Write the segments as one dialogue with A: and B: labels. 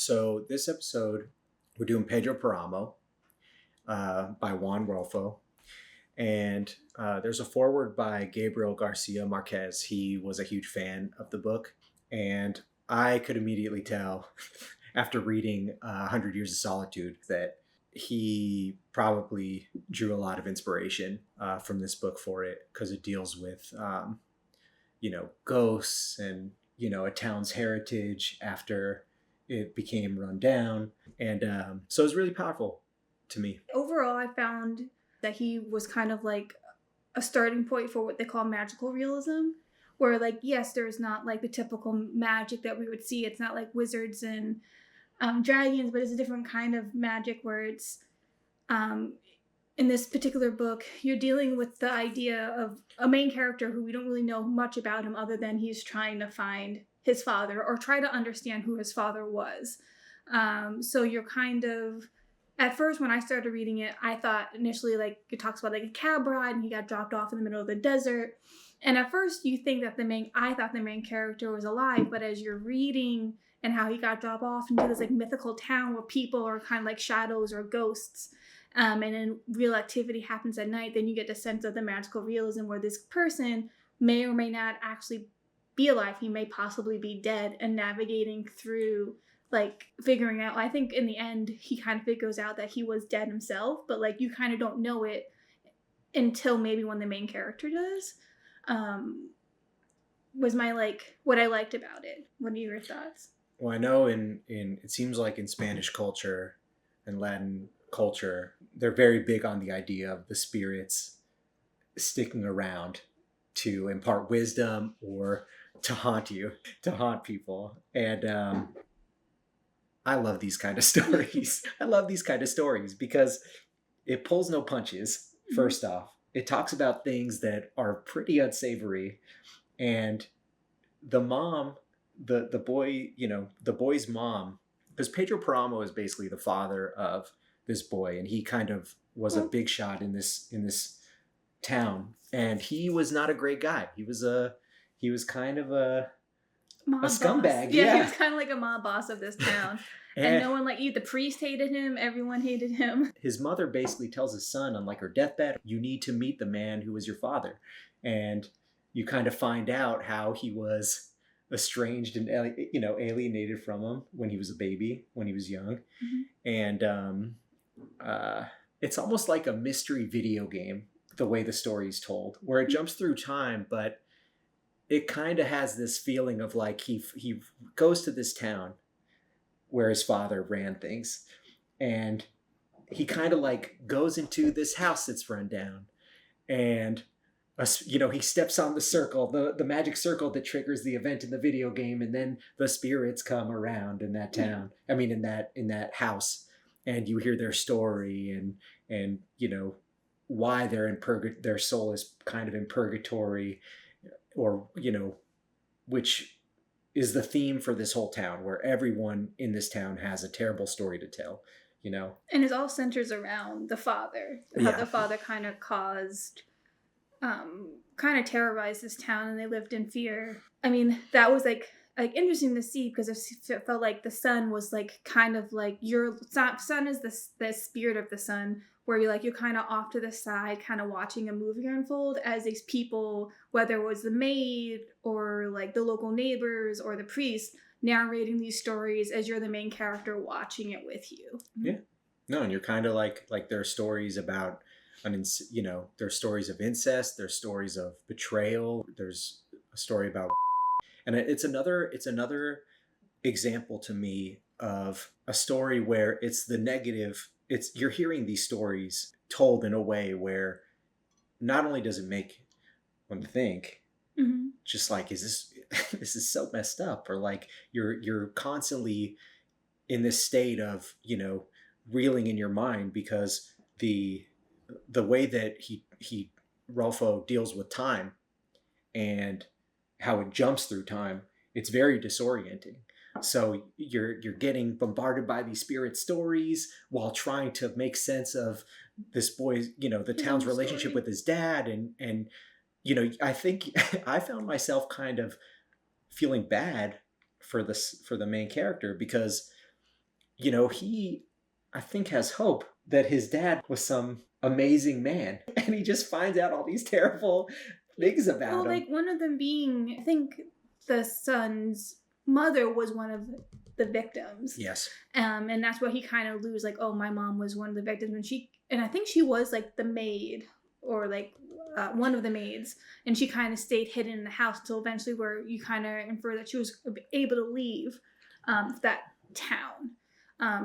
A: So this episode, we're doing Pedro Paramo by Juan Rulfo. And there's a foreword by Gabriel Garcia Marquez. He was a huge fan of the book. And I could immediately tell after reading 100 Years of Solitude that he probably drew a lot of inspiration from this book for it, because it deals with, ghosts and, a town's heritage after it became run down. And so it was really powerful to me.
B: Overall, I found that he was kind of like a starting point for what they call magical realism, where yes, there's not the typical magic that we would see. It's not like wizards and dragons, but it's a different kind of magic where it's in this particular book, you're dealing with the idea of a main character who we don't really know much about him other than he's trying to find his father or try to understand who his father was. So you're kind of, at first when I started reading it, I thought initially it talks about a cab ride and he got dropped off in the middle of the desert. And at first you think that I thought the main character was alive, but as you're reading and how he got dropped off into this mythical town where people are kind of shadows or ghosts, and then real activity happens at night, then you get the sense of the magical realism where this person may or may not actually be alive. He may possibly be dead, and navigating through figuring out, I think in the end he kind of figures out that he was dead himself, but you kind of don't know it until maybe when the main character does. Was my what I liked about it. What are your thoughts?
A: Well, I know in it seems like in Spanish culture and Latin culture, they're very big on the idea of the spirits sticking around to impart wisdom or to haunt people. And I love these kind of stories. I love these kind of stories because it pulls no punches. First off, it talks about things that are pretty unsavory, and the mom, the boy, the boy's mom, because Pedro Paramo is basically the father of this boy, and he kind of was a big shot in this town, and he was not a great guy. He was kind of a scumbag.
B: Yeah, he was kind of a mob boss of this town. And no one the priest hated him, everyone hated him.
A: His mother basically tells his son on her deathbed, you need to meet the man who was your father. And you kind of find out how he was estranged and alienated from him when he was a baby, when he was young. And it's almost like a mystery video game, the way the story's told, where it jumps through time, but it kind of has this feeling of he goes to this town where his father ran things, and he kind of goes into this house that's run down, and he steps on the circle, the magic circle that triggers the event in the video game, and then the spirits come around in that town. I mean, in that house, and you hear their story and why they're in their soul is kind of in purgatory, or which is the theme for this whole town, where everyone in this town has a terrible story to tell,
B: And it all centers around the father. How the father kind of caused, kind of terrorized this town, and they lived in fear. I mean, that was interesting to see, because it felt like the son was kind of your son is the spirit of the son, where you're kind of off to the side, kind of watching a movie unfold as these people, whether it was the maid or the local neighbors or the priest, narrating these stories as you're the main character watching it with you.
A: Yeah. No, and you're kind of like there are stories about, there's stories of incest, there's stories of betrayal, there's a story about, and it's another example to me of a story where it's the negative. You're hearing these stories told in a way where not only does it make one think, just is this is so messed up, or you're constantly in this state of reeling in your mind, because the way that he Rulfo deals with time and how it jumps through time, it's very disorienting. So you're getting bombarded by these spirit stories while trying to make sense of this boy's, the town's relationship with his dad. And I think I found myself kind of feeling bad for the main character, because he, I think, has hope that his dad was some amazing man. And he just finds out all these terrible things about him.
B: Like one of them being, I think the son's mother was one of the victims.
A: Yes.
B: And that's what he kind of lose, like, oh, my mom was one of the victims. And I think she was like the maid or like one of the maids. And she kind of stayed hidden in the house until eventually where you kind of infer that she was able to leave that town.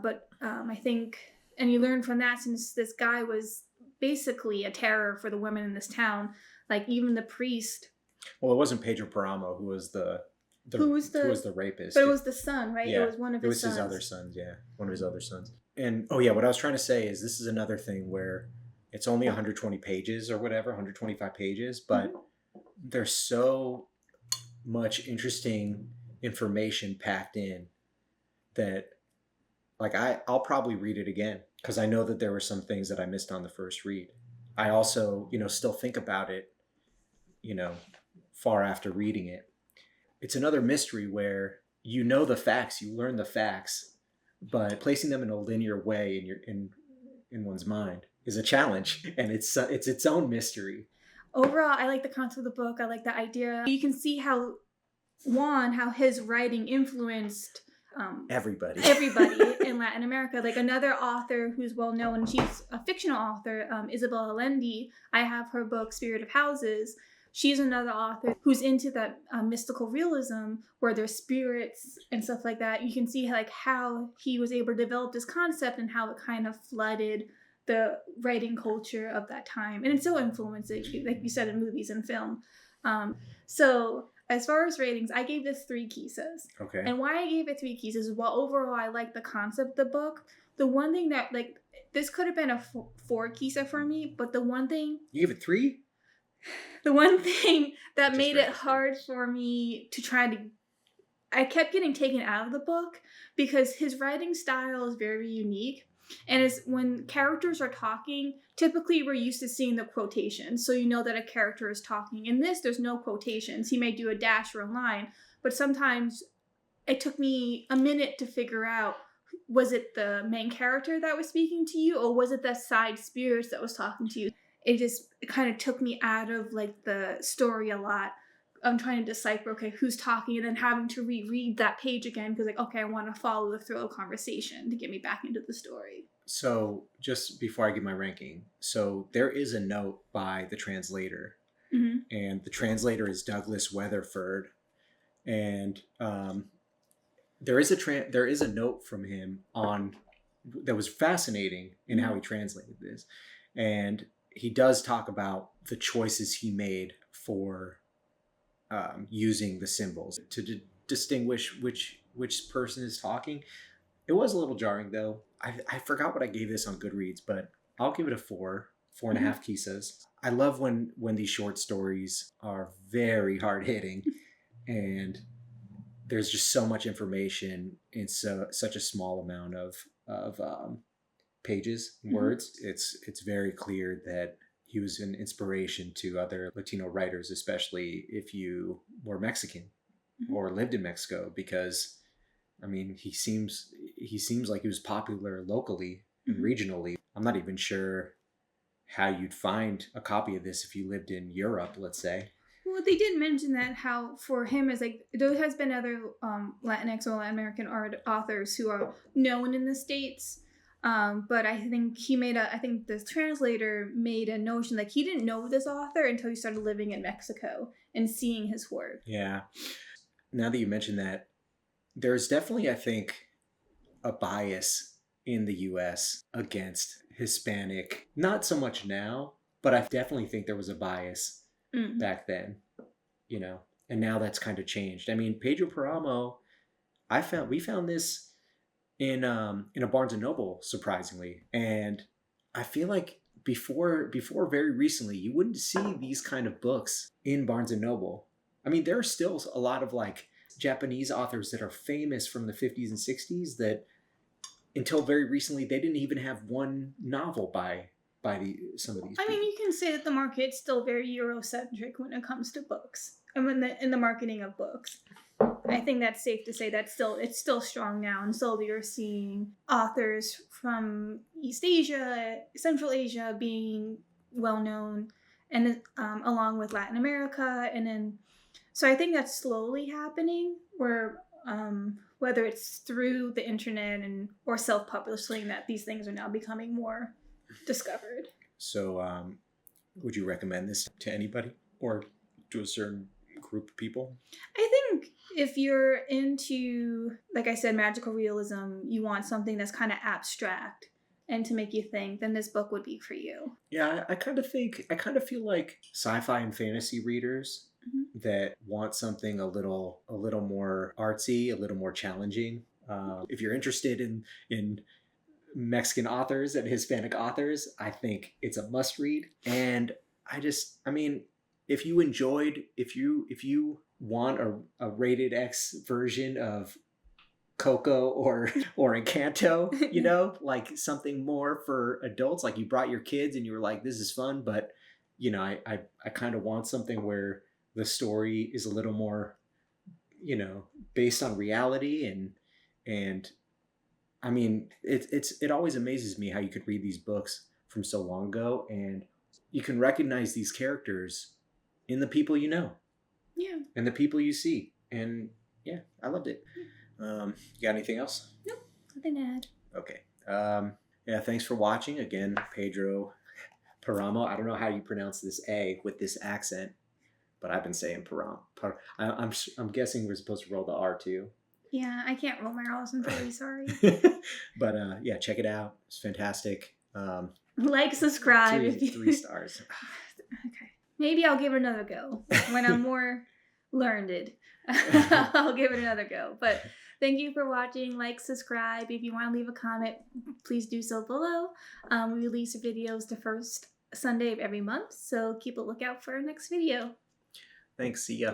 B: But I think, and you learn from that, since this guy was basically a terror for the women in this town, like even the priest.
A: Well, it wasn't Pedro Paramo who was the rapist.
B: But it was the son, right?
A: Yeah,
B: it was one of his sons.
A: It was his other sons, yeah. One of his other sons. And, what I was trying to say is this is another thing where it's only 120 pages or whatever, 125 pages, but there's so much interesting information packed in that, like, I'll probably read it again because I know that there were some things that I missed on the first read. I also, still think about it, far after reading it. It's another mystery where the facts, you learn the facts, but placing them in a linear way in one's mind is a challenge, and it's its own mystery.
B: Overall, I like the concept of the book. I like the idea. You can see how his writing influenced
A: everybody
B: in Latin America. Like another author who's well known, and she's a fictional author, Isabel Allende. I have her book Spirit of Houses. She's another author who's into that mystical realism where there's spirits and stuff like that. You can see like how he was able to develop this concept and how it kind of flooded the writing culture of that time. And it still influences, like you said, in movies and film. So as far as ratings, I gave this 3 Kisas.
A: Okay.
B: And why I gave it 3 Kisas is while overall I like the concept of the book, the one thing that, like, this could have been a 4 Kisa for me, but the one thing...
A: You gave it 3?
B: The one thing that made it hard for me to try to... I kept getting taken out of the book because his writing style is very unique. And it's when characters are talking, typically we're used to seeing the quotations. So you know that a character is talking. In this, there's no quotations. He may do a dash or a line. But sometimes it took me a minute to figure out, was it the main character that was speaking to you? Or was it the side spirits that was talking to you? It kind of took me out of like the story a lot. I'm trying to decipher, okay, who's talking, and then having to reread that page again because, like, okay, I want to follow the thrill of conversation to get me back into the story.
A: So just before I give my ranking, so there is a note by the translator, and the translator is Douglas Weatherford, and there is a note from him that was fascinating in how he translated this, and he does talk about the choices he made for using the symbols to distinguish which person is talking. It was a little jarring though. I forgot what I gave this on Goodreads, but I'll give it a 4.5 Kisas. I love when these short stories are very hard hitting and there's just so much information in such a small amount of pages, words. It's very clear that he was an inspiration to other Latino writers, especially if you were Mexican or lived in Mexico, because I mean, he seems like he was popular locally and regionally. I'm not even sure how you'd find a copy of this if you lived in Europe, let's say.
B: Well, they did mention that how for him is like there has been other Latinx or Latin American authors who are known in the States. But I think the translator made a notion like he didn't know this author until he started living in Mexico and seeing his work. Yeah.
A: Now that you mention that, there's definitely, I think, a bias in the U.S. against Hispanic. Not so much now, but I definitely think there was a bias back then, and now that's kind of changed. I mean, Pedro Paramo, we found this in a Barnes & Noble, surprisingly. And I feel like before very recently, you wouldn't see these kind of books in Barnes & Noble. I mean, there are still a lot of like Japanese authors that are famous from the 50s and 60s that until very recently, they didn't even have one novel by some of these people.
B: I mean, you can say that the market's still very Eurocentric when it comes to books and in the marketing of books. I think that's safe to say that it's still strong now, and slowly you're seeing authors from East Asia, Central Asia being well known, and along with Latin America, and then so I think that's slowly happening. Where whether it's through the internet and or self-publishing, that these things are now becoming more discovered.
A: So, would you recommend this to anybody or to a certain group of people?
B: I think if you're into, like I said, magical realism, you want something that's kind of abstract and to make you think, then this book would be for you.
A: Yeah, I kind of feel like sci-fi and fantasy readers that want something a little more artsy, a little more challenging. If you're interested in Mexican authors and Hispanic authors, I think it's a must read. And I mean, if you want a rated X version of Coco or Encanto, you know, like something more for adults, like you brought your kids and you were like, this is fun, but you know, I kind of want something where the story is a little more, you know, based on reality. And I mean, it always amazes me how you could read these books from so long ago and you can recognize these characters in the people you know.
B: Yeah.
A: And the people you see. And yeah, I loved it. You got anything else?
B: Nope, nothing to add.
A: Okay. Yeah, thanks for watching. Again, Pedro Paramo. I don't know how you pronounce this A with this accent, but I've been saying Paramo. I'm guessing we're supposed to roll the R too.
B: Yeah, I can't roll my R's. I'm very sorry.
A: But yeah, check it out. It's fantastic.
B: Like, subscribe.
A: Three stars.
B: Okay. Maybe I'll give it another go when I'm more learned. I'll give it another go. But thank you for watching. Like, subscribe. If you want to leave a comment, please do so below. We release videos the first Sunday of every month, so keep a lookout for our next video.
A: Thanks. See ya.